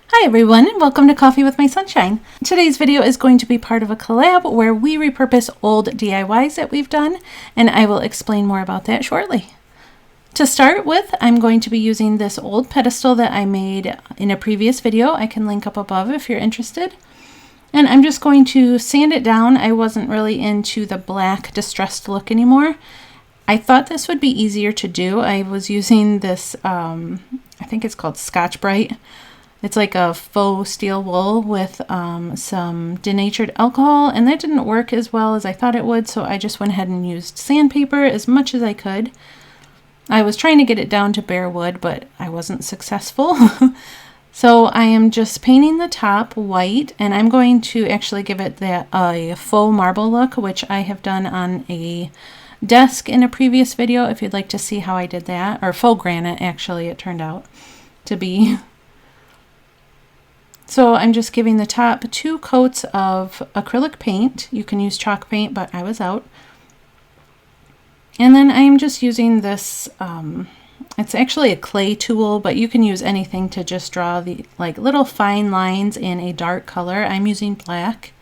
Hi everyone, and welcome to Coffee with My Sunshine. Today's video is going to be part of a collab where we repurpose old DIYs that we've done, and I will explain more about that shortly. To start with, I'm going to be using this old pedestal that I made in a previous video. I can link up above if you're interested. And I'm just going to sand it down. I wasn't really into the black distressed look anymore. I thought this would be easier to do. I was using this, I think it's called Scotch Brite. It's like a faux steel wool with some denatured alcohol, and that didn't work as well as I thought it would, so I just went ahead and used sandpaper as much as I could. I was trying to get it down to bare wood, but I wasn't successful. So I am just painting the top white, and I'm going to actually give it a faux marble look, which I have done on a desk in a previous video, if you'd like to see how I did that. Or faux granite, actually, it turned out to be. So I'm just giving the top 2 coats of acrylic paint. You can use chalk paint, but I was out. And then I'm just using this, it's actually a clay tool, but you can use anything to just draw the like little fine lines in a dark color. I'm using black.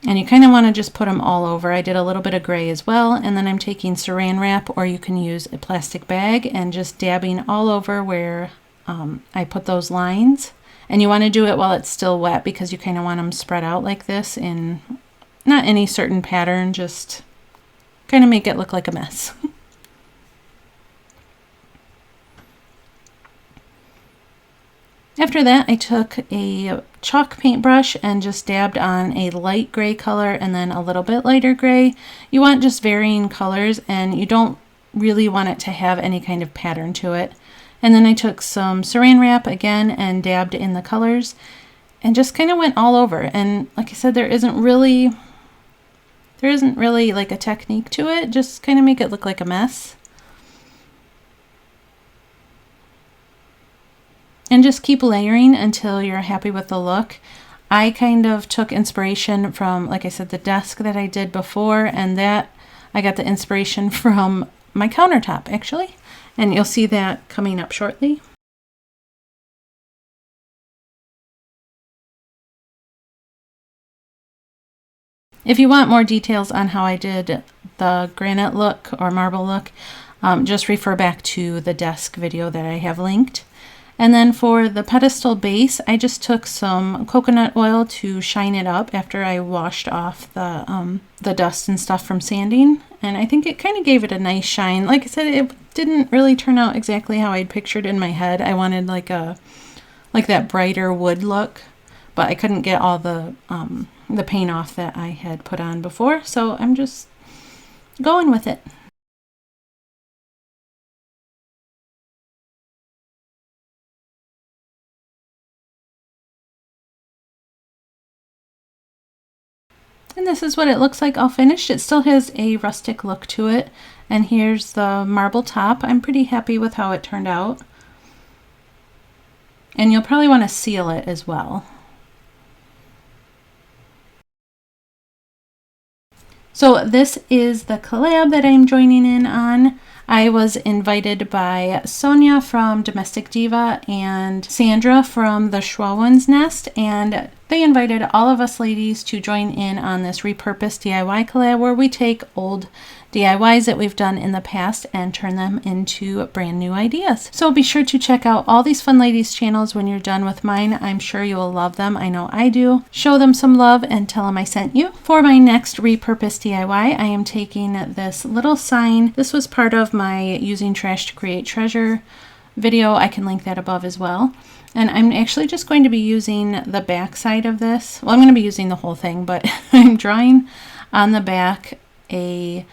And you kind of want to just put them all over. I did a little bit of gray as well, and then I'm taking saran wrap, or you can use a plastic bag, and just dabbing all over where I put those lines. And you want to do it while it's still wet because you kind of want them spread out like this in not any certain pattern, just kind of make it look like a mess. After that, I took a chalk paintbrush and just dabbed on a light gray color and then a little bit lighter gray. You want just varying colors, and you don't really want it to have any kind of pattern to it. And then I took some saran wrap again and dabbed in the colors and just kind of went all over. And like I said, there isn't really like a technique to it. Just kind of make it look like a mess. And just keep layering until you're happy with the look. I kind of took inspiration from, like I said, the desk that I did before, and that I got the inspiration from my countertop actually. And you'll see that coming up shortly. If you want more details on how I did the granite look or marble look, just refer back to the desk video that I have linked. And then for the pedestal base, I just took some coconut oil to shine it up after I washed off the dust and stuff from sanding. And I think it kind of gave it a nice shine. Like I said, it didn't really turn out exactly how I'd pictured in my head. I wanted like that brighter wood look, but I couldn't get all the paint off that I had put on before. So I'm just going with it. And this is what it looks like all finished. It still has a rustic look to it. And here's the marble top. I'm pretty happy with how it turned out. And you'll probably want to seal it as well. So this is the collab that I'm joining in on. I was invited by Sonia from Domestic Diva and Sandra from the Schcwowin's Nest, and they invited all of us ladies to join in on this repurposed DIY collab where we take old DIYs that we've done in the past and turn them into brand new ideas. So be sure to check out all these fun ladies channels when you're done with mine. I'm sure you will love them. I know I do. Show them some love and tell them I sent you. For my next repurposed DIY, I am taking this little sign. This was part of my Using Trash to Create Treasure video. I can link that above as well. And I'm actually just going to be using the back side of this. Well, I'm going to be using the whole thing, but I'm drawing on the back a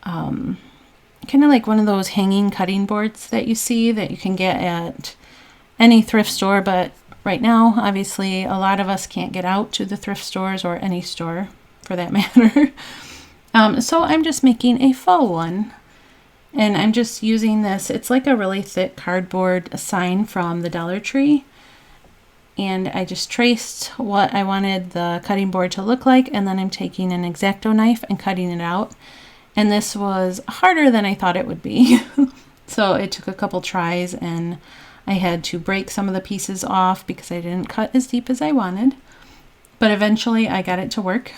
kind of like one of those hanging cutting boards that you see that you can get at any thrift store. But right now, obviously, a lot of us can't get out to the thrift stores or any store for that matter. So I'm just making a faux one. And I'm just using this. It's like a really thick cardboard sign from the Dollar Tree. And I just traced what I wanted the cutting board to look like. And then I'm taking an X-Acto knife and cutting it out. And this was harder than I thought it would be. So it took a couple tries, and I had to break some of the pieces off because I didn't cut as deep as I wanted. But eventually I got it to work.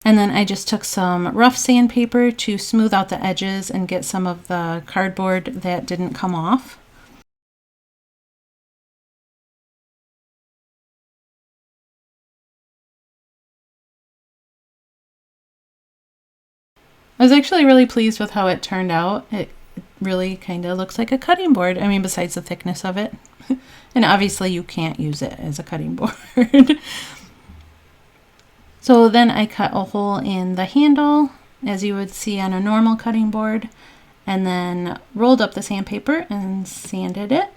And then I just took some rough sandpaper to smooth out the edges and get some of the cardboard that didn't come off. I was actually really pleased with how it turned out. It really kind of looks like a cutting board. I mean, besides the thickness of it. And obviously you can't use it as a cutting board. So then I cut a hole in the handle, as you would see on a normal cutting board, and then rolled up the sandpaper and sanded it.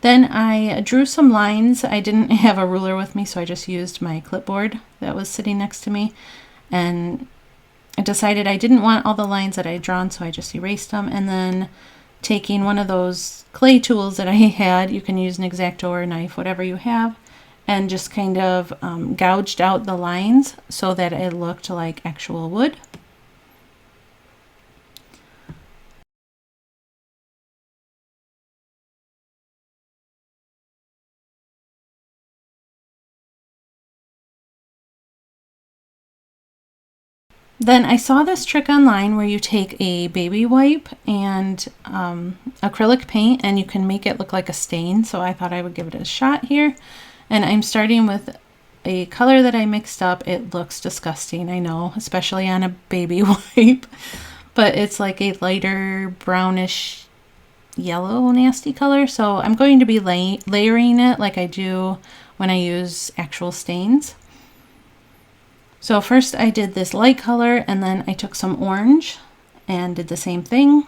Then I drew some lines. I didn't have a ruler with me, so I just used my clipboard that was sitting next to me. And I decided I didn't want all the lines that I had drawn, so I just erased them. And then taking one of those clay tools that I had, you can use an X-Acto or a knife, whatever you have, and just kind of gouged out the lines so that it looked like actual wood. Then I saw this trick online where you take a baby wipe and acrylic paint and you can make it look like a stain. So I thought I would give it a shot here. And I'm starting with a color that I mixed up. It looks disgusting, I know, especially on a baby wipe. But it's like a lighter brownish yellow nasty color. So I'm going to be layering it like I do when I use actual stains. So first I did this light color and then I took some orange and did the same thing.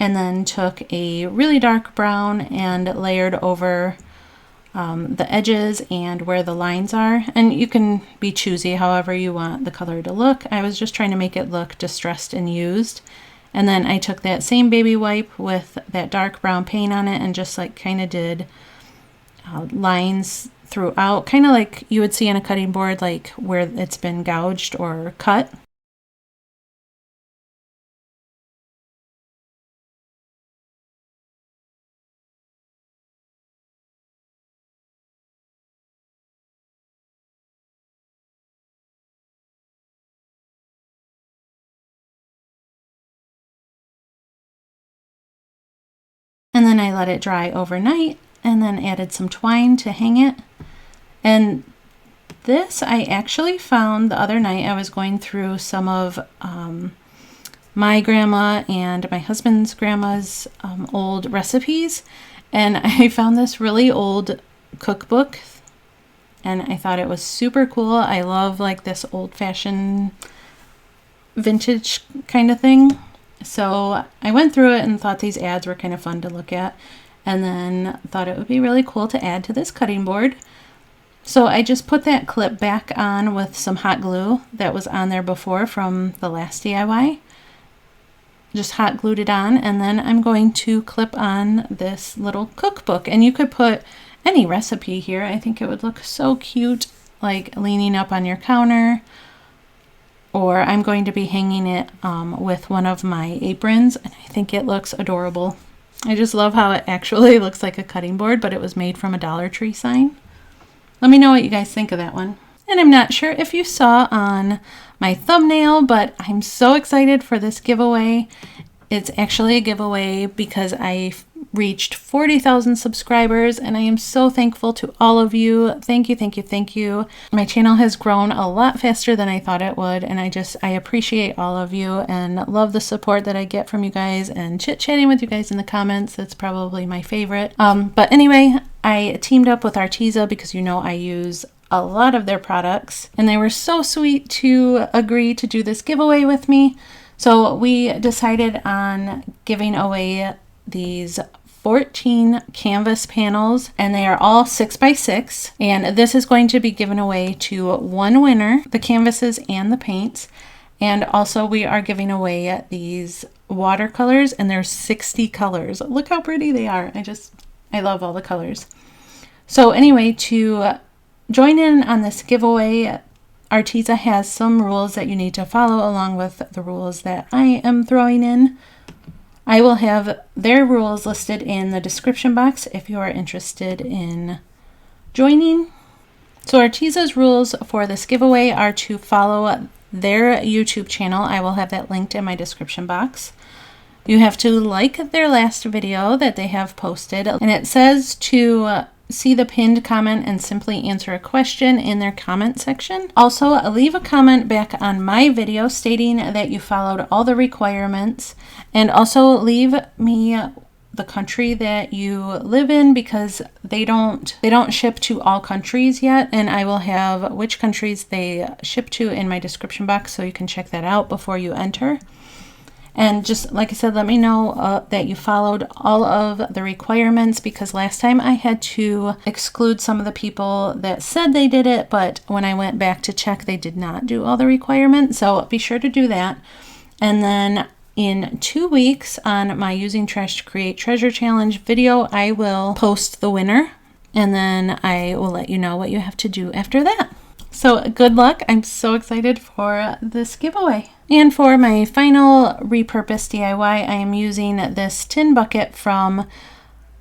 And then took a really dark brown and layered over the edges and where the lines are. And you can be choosy however you want the color to look. I was just trying to make it look distressed and used. And then I took that same baby wipe with that dark brown paint on it and just like kind of did lines throughout, kind of like you would see on a cutting board, like where it's been gouged or cut. And then I let it dry overnight and then added some twine to hang it. And this I actually found the other night. I was going through some of my grandma and my husband's grandma's old recipes, and I found this really old cookbook and I thought it was super cool. I love like this old-fashioned vintage kind of thing. So I went through it and thought these ads were kind of fun to look at, and then thought it would be really cool to add to this cutting board. So I just put that clip back on with some hot glue that was on there before from the last DIY. Just hot glued it on, and then I'm going to clip on this little cookbook. And you could put any recipe here. I think it would look so cute, like leaning up on your counter. Or I'm going to be hanging it with one of my aprons, and I think it looks adorable. I just love how it actually looks like a cutting board, but it was made from a Dollar Tree sign. Let me know what you guys think of that one. And I'm not sure if you saw on my thumbnail, but I'm so excited for this giveaway. It's actually a giveaway because I reached 40,000 subscribers, and I am so thankful to all of you. Thank you, thank you, thank you. My channel has grown a lot faster than I thought it would, and I appreciate all of you and love the support that I get from you guys and chit-chatting with you guys in the comments. That's probably my favorite. But anyway, I teamed up with Arteza because you know I use a lot of their products, and they were so sweet to agree to do this giveaway with me. So we decided on giving away these 14 canvas panels, and they are all 6x6, and this is going to be given away to one winner, the canvases and the paints. And also we are giving away these watercolors, and there's 60 colors. Look how pretty they are. I love all the colors. So anyway, to join in on this giveaway, Arteza has some rules that you need to follow along with the rules that I am throwing in. I will have their rules listed in the description box if you are interested in joining. So Arteza's rules for this giveaway are to follow their YouTube channel. I will have that linked in my description box. You have to like their last video that they have posted, and it says to see the pinned comment and simply answer a question in their comment section. Also, leave a comment back on my video stating that you followed all the requirements, and also leave me the country that you live in, because they don't ship to all countries yet, and I will have which countries they ship to in my description box, so you can check that out before you enter. And just like I said, let me know that you followed all of the requirements, because last time I had to exclude some of the people that said they did it, but when I went back to check, they did not do all the requirements. So be sure to do that. And then in 2 weeks on my Using Trash to Create Treasure Challenge video, I will post the winner, and then I will let you know what you have to do after that. So good luck. I'm so excited for this giveaway. And for my final repurposed DIY, I am using this tin bucket from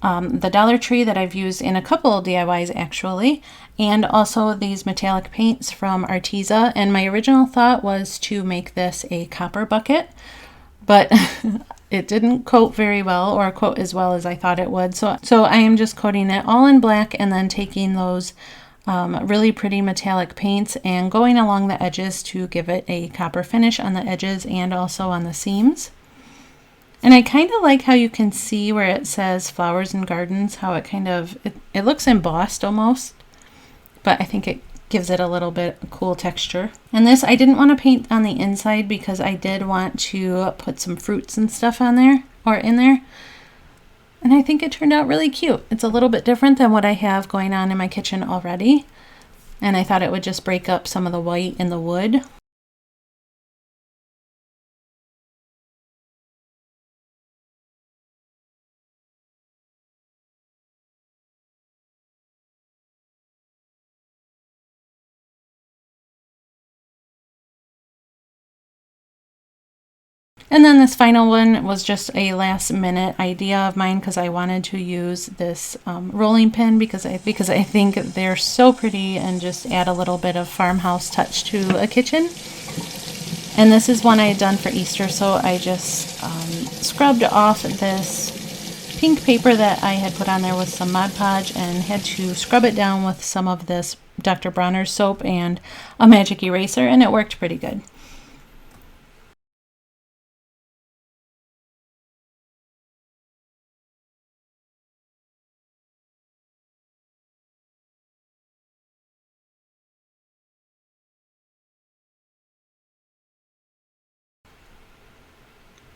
the Dollar Tree that I've used in a couple DIYs actually, and also these metallic paints from Arteza. And my original thought was to make this a copper bucket, but it didn't coat very well, or coat as well as I thought it would. So I am just coating it all in black, and then taking those really pretty metallic paints and going along the edges to give it a copper finish on the edges and also on the seams. And I kind of like how you can see where it says Flowers and Gardens, how it kind of, it looks embossed almost, but I think it gives it a little bit cool texture. And this, I didn't want to paint on the inside because I did want to put some fruits and stuff on there, or in there. And I think it turned out really cute. It's a little bit different than what I have going on in my kitchen already. And I thought it would just break up some of the white in the wood. And then this final one was just a last minute idea of mine, because I wanted to use this rolling pin because I think they're so pretty and just add a little bit of farmhouse touch to a kitchen. And this is one I had done for Easter, so I just scrubbed off this pink paper that I had put on there with some Mod Podge, and had to scrub it down with some of this Dr. Bronner's soap and a magic eraser, and it worked pretty good.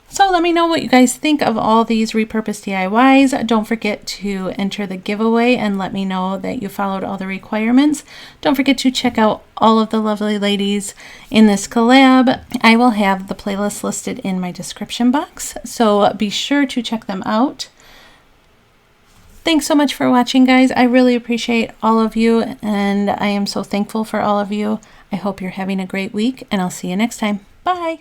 So let me know what you guys think of all these repurposed DIYs. Don't forget to enter the giveaway and let me know that you followed all the requirements. Don't forget to check out all of the lovely ladies in this collab. I will have the playlist listed in my description box, so be sure to check them out. Thanks so much for watching, guys. I really appreciate all of you, and I am so thankful for all of you. I hope you're having a great week, and I'll see you next time. Bye!